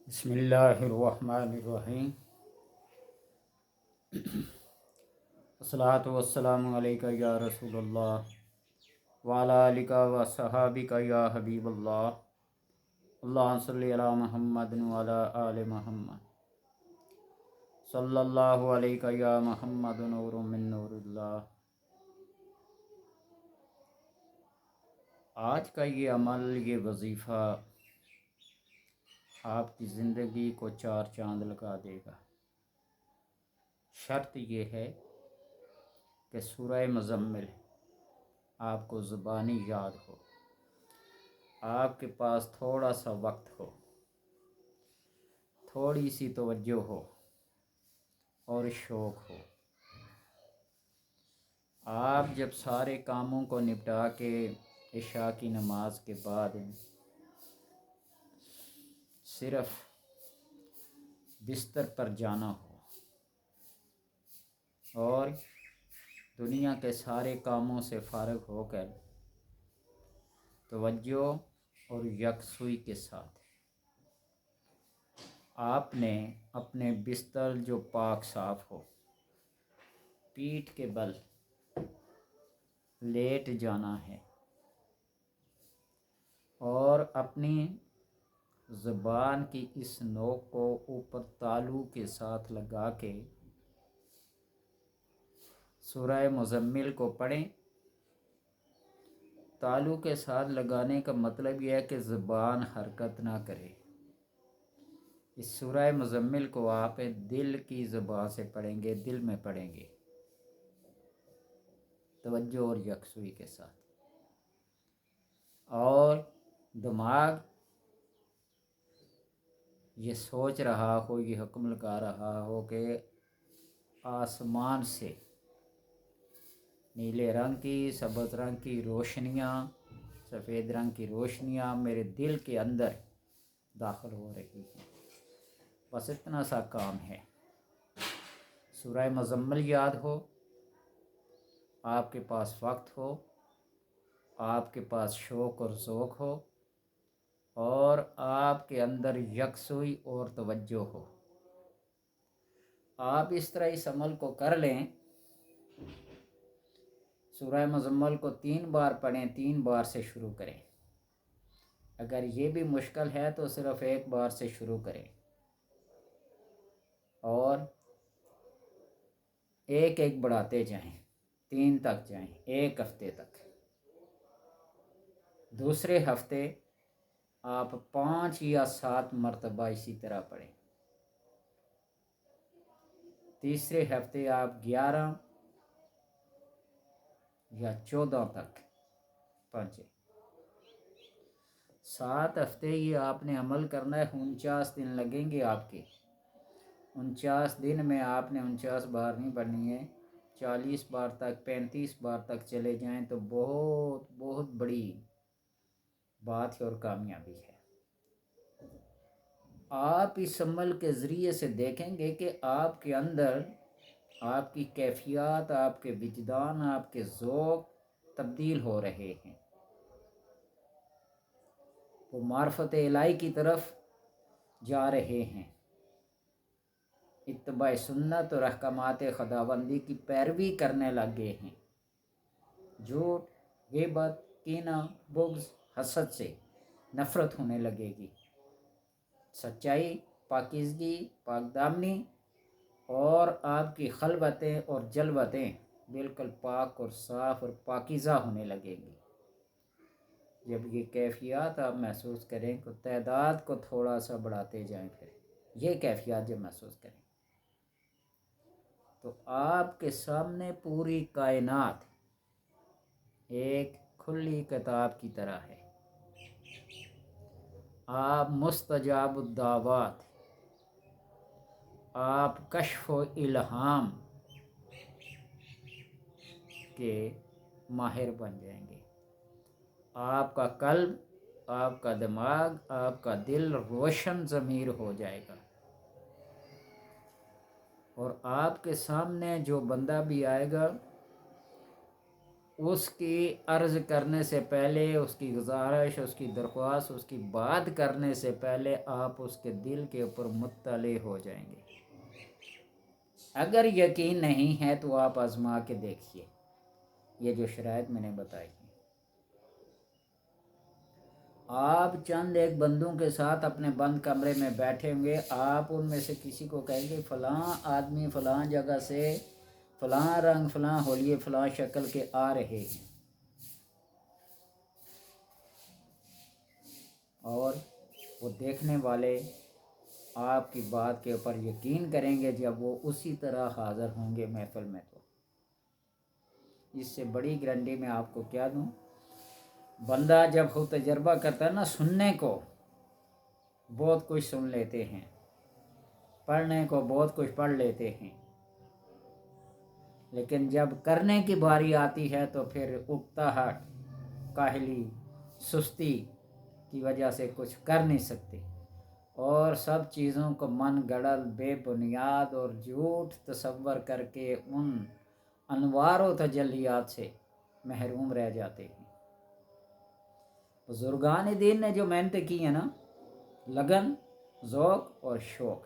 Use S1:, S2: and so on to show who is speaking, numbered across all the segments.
S1: بسم اللہ الرحمن الرحیم۔ الصلاۃ والسلام علیکہ یا رسول اللہ وعلی آلک و صحابک یا حبیب اللہ۔ اللہم صلی علی محمد وعلی آل محمد صلی اللہ علیکہ یا محمد نور من نور اللہ۔ آج کا یہ عمل، یہ وظیفہ آپ کی زندگی کو چار چاند لگا دے گا۔ شرط یہ ہے کہ سورہ مزمل آپ کو زبانی یاد ہو، آپ کے پاس تھوڑا سا وقت ہو، تھوڑی سی توجہ ہو اور شوق ہو۔ آپ جب سارے کاموں کو نپٹا کے عشاء کی نماز کے بعد صرف بستر پر جانا ہو اور دنیا کے سارے کاموں سے فارغ ہو کر توجہ اور یکسوئی کے ساتھ آپ نے اپنے بستر جو پاک صاف ہو، پیٹھ کے بل لیٹ جانا ہے اور اپنی زبان کی اس نوک کو اوپر تالو کے ساتھ لگا کے سورہ مزمل کو پڑھیں۔ تالو کے ساتھ لگانے کا مطلب یہ ہے کہ زبان حرکت نہ کرے۔ اس سورہ مزمل کو آپ دل کی زبان سے پڑھیں گے، دل میں پڑھیں گے، توجہ اور یکسوئی کے ساتھ، اور دماغ یہ سوچ رہا ہو، یہ حکم لگا رہا ہو کہ آسمان سے نیلے رنگ کی، سبز رنگ کی روشنیاں، سفید رنگ کی روشنیاں میرے دل کے اندر داخل ہو رہی ہیں۔ بس اتنا سا کام ہے۔ سورہ مزمل یاد ہو، آپ کے پاس وقت ہو، آپ کے پاس شوق اور ذوق ہو، اور آپ کے اندر یکسوئی اور توجہ ہو۔ آپ اس طرح اس عمل کو کر لیں۔ سورہ مزمل کو 3 بار پڑھیں، 3 بار سے شروع کریں۔ اگر یہ بھی مشکل ہے تو صرف 1 بار سے شروع کریں اور ایک ایک بڑھاتے جائیں، 3 تک جائیں، 1 ہفتے تک۔ دوسرے ہفتے آپ 5 یا 7 مرتبہ اسی طرح پڑھیں۔ تیسرے ہفتے آپ 11 یا 14 تک پہنچے۔ 7 ہفتے یہ آپ نے عمل کرنا ہے۔ 49 دن لگیں گے آپ کے۔ 49 دن میں آپ نے 49 بار نہیں پڑھنی ہے، 40 بار تک، 35 بار تک چلے جائیں تو بہت بہت بڑی بات ہے اور کامیابی ہے۔ آپ اس عمل کے ذریعے سے دیکھیں گے کہ آپ کے اندر، آپ کی کیفیات، آپ کے وجدان، آپ کے ذوق تبدیل ہو رہے ہیں، وہ معرفت الہی کی طرف جا رہے ہیں، اتباع سنت اور احکامات خداوندی کی پیروی کرنے لگے ہیں۔ جھوٹ، غیبت، کینہ، بغض، حسد سے نفرت ہونے لگے گی۔ سچائی، پاکیزگی، پاک دامنی اور آپ کی خلوتیں اور جلوتیں بالکل پاک اور صاف اور پاکیزہ ہونے لگے گی۔ جب یہ کیفیات آپ محسوس کریں تو تعداد کو تھوڑا سا بڑھاتے جائیں، پھر یہ کیفیات جب محسوس کریں تو آپ کے سامنے پوری کائنات ایک کھلی کتاب کی طرح ہے۔ آپ مستجاب الدعوات، آپ کشف و الہام کے ماہر بن جائیں گے۔ آپ کا قلب، آپ کا دماغ، آپ کا دل روشن ضمیر ہو جائے گا، اور آپ کے سامنے جو بندہ بھی آئے گا اس کی عرض کرنے سے پہلے، اس کی گزارش، اس کی درخواست، اس کی بات کرنے سے پہلے آپ اس کے دل کے اوپر مطلع ہو جائیں گے۔ اگر یقین نہیں ہے تو آپ آزما کے دیکھیے یہ جو شرائط میں نے بتائی ہیں۔ آپ چند ایک بندوں کے ساتھ اپنے بند کمرے میں بیٹھے ہوں گے، آپ ان میں سے کسی کو کہیں گے فلاں آدمی فلاں جگہ سے فلاں رنگ فلاں حلیے فلاں شکل کے آ رہے ہیں، اور وہ دیکھنے والے آپ کی بات کے اوپر یقین کریں گے جب وہ اسی طرح حاضر ہوں گے محفل میں۔ تو اس سے بڑی گارنٹی میں آپ کو کیا دوں، بندہ جب وہ تجربہ کرتا ہے نا، سننے کو بہت کچھ سن لیتے ہیں، پڑھنے کو بہت کچھ پڑھ لیتے ہیں، لیکن جب کرنے کی باری آتی ہے تو پھر اکتاہٹ، کاہلی، سستی کی وجہ سے کچھ کر نہیں سکتے، اور سب چیزوں کو من گڑل، بے بنیاد اور جھوٹ تصور کر کے ان انوار و تجلیات سے محروم رہ جاتے ہیں۔ بزرگان دین نے جو محنت کی ہے نا، لگن، ذوق اور شوق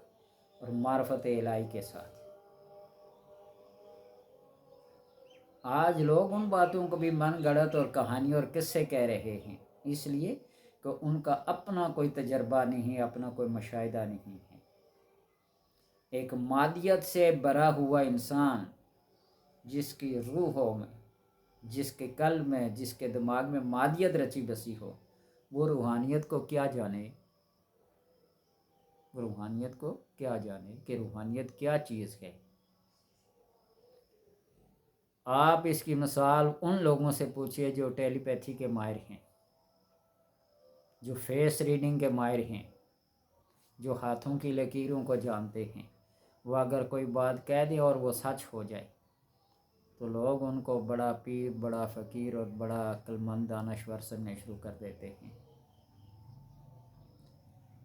S1: اور معرفت الہی کے ساتھ، آج لوگ ان باتوں کو بھی من گڑت اور کہانی اور قصے کہہ رہے ہیں، اس لیے کہ ان کا اپنا کوئی تجربہ نہیں، اپنا کوئی مشاہدہ نہیں ہے۔ ایک مادیت سے بھرا ہوا انسان، جس کی روحوں میں، جس کے قلب میں، جس کے دماغ میں مادیت رچی بسی ہو، وہ روحانیت کو کیا جانے، روحانیت کو کیا جانے کہ روحانیت کیا چیز ہے۔ آپ اس کی مثال ان لوگوں سے پوچھئے جو ٹیلی پیتھی کے ماہر ہیں، جو فیس ریڈنگ کے ماہر ہیں، جو ہاتھوں کی لکیروں کو جانتے ہیں۔ وہ اگر کوئی بات کہہ دے اور وہ سچ ہو جائے تو لوگ ان کو بڑا پیر، بڑا فقیر اور بڑا عقل مند دانشور سمجھنا شروع کر دیتے ہیں۔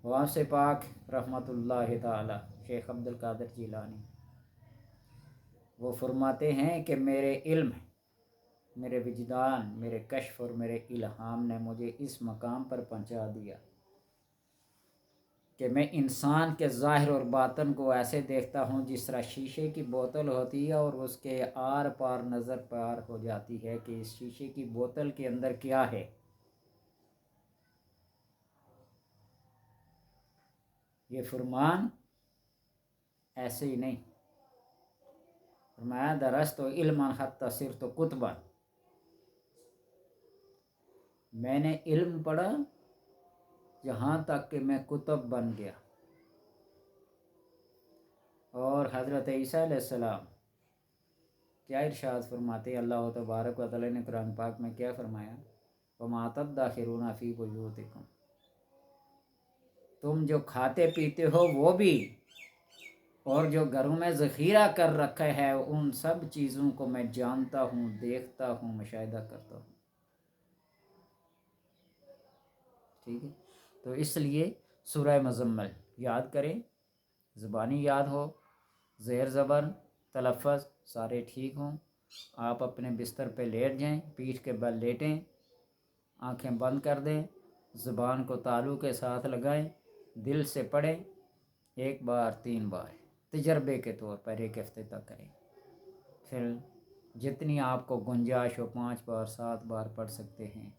S1: وہاں سے پاک رحمۃ اللہ تعالی شیخ عبد القادر جیلانی، وہ فرماتے ہیں کہ میرے علم، میرے وجدان، میرے کشف اور میرے الہام نے مجھے اس مقام پر پہنچا دیا کہ میں انسان کے ظاہر اور باطن کو ایسے دیکھتا ہوں جس طرح شیشے کی بوتل ہوتی ہے اور اس کے آر پار نظر پار ہو جاتی ہے کہ اس شیشے کی بوتل کے اندر کیا ہے۔ یہ فرمان ایسے ہی نہیں، فرمایا درست و علم حتی صرت کتبا، میں نے علم پڑھا جہاں تک کہ میں کتب بن گیا۔ اور حضرت عیسیٰ علیہ السلام کیا ارشاد فرماتے ہیں، اللہ تبارک و تعالی نے قرآن پاک میں کیا فرمایا، وَمَا تَدَّخِرُونَ فِي بُيُوتِكُمْ، تم جو کھاتے پیتے ہو وہ بھی، اور جو گھروں میں ذخیرہ کر رکھا ہے ان سب چیزوں کو میں جانتا ہوں، دیکھتا ہوں، مشاہدہ کرتا ہوں۔ ٹھیک ہے، تو اس لیے سورہ مزمل یاد کریں، زبانی یاد ہو، زیر زبر تلفظ سارے ٹھیک ہوں، آپ اپنے بستر پہ لیٹ جائیں، پیٹھ کے بل لیٹیں، آنکھیں بند کر دیں، زبان کو تالو کے ساتھ لگائیں، دل سے پڑھیں، 1 بار 3 بار تجربے کے طور پر 1 ہفتے تک کریں، پھر جتنی آپ کو گنجائش ہو 5 بار 7 بار پڑھ سکتے ہیں،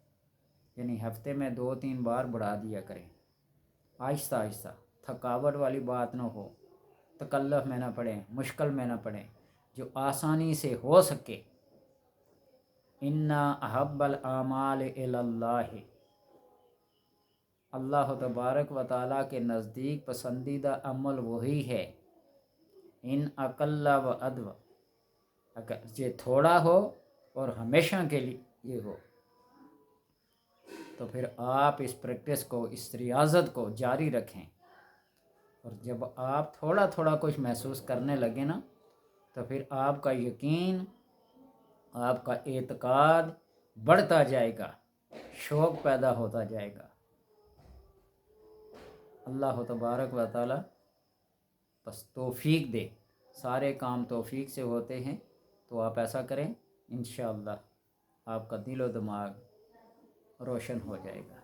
S1: یعنی ہفتے میں 2-3 بار بڑھا دیا کریں، آہستہ آہستہ، تھکاوٹ والی بات نہ ہو، تکلف میں نہ پڑھیں، مشکل میں نہ پڑھیں، جو آسانی سے ہو سکے۔ اِنَّا أَحَبَّ الْأَعْمَالِ إِلَى اللَّهِ، اللہ تبارک و تعالیٰ کے نزدیک پسندیدہ عمل وہی ہے، ان اقل و ادو، اگر یہ تھوڑا ہو اور ہمیشہ کے لیے ہو تو پھر آپ اس پریکٹس کو، اس ریاضت کو جاری رکھیں، اور جب آپ تھوڑا تھوڑا کچھ محسوس کرنے لگے نا تو پھر آپ کا یقین، آپ کا اعتقاد بڑھتا جائے گا، شوق پیدا ہوتا جائے گا۔ اللہ تبارک و تعالی بس توفیق دے، سارے کام توفیق سے ہوتے ہیں، تو آپ ایسا کریں انشاءاللہ۔ آپ کا دل و دماغ روشن ہو جائے گا۔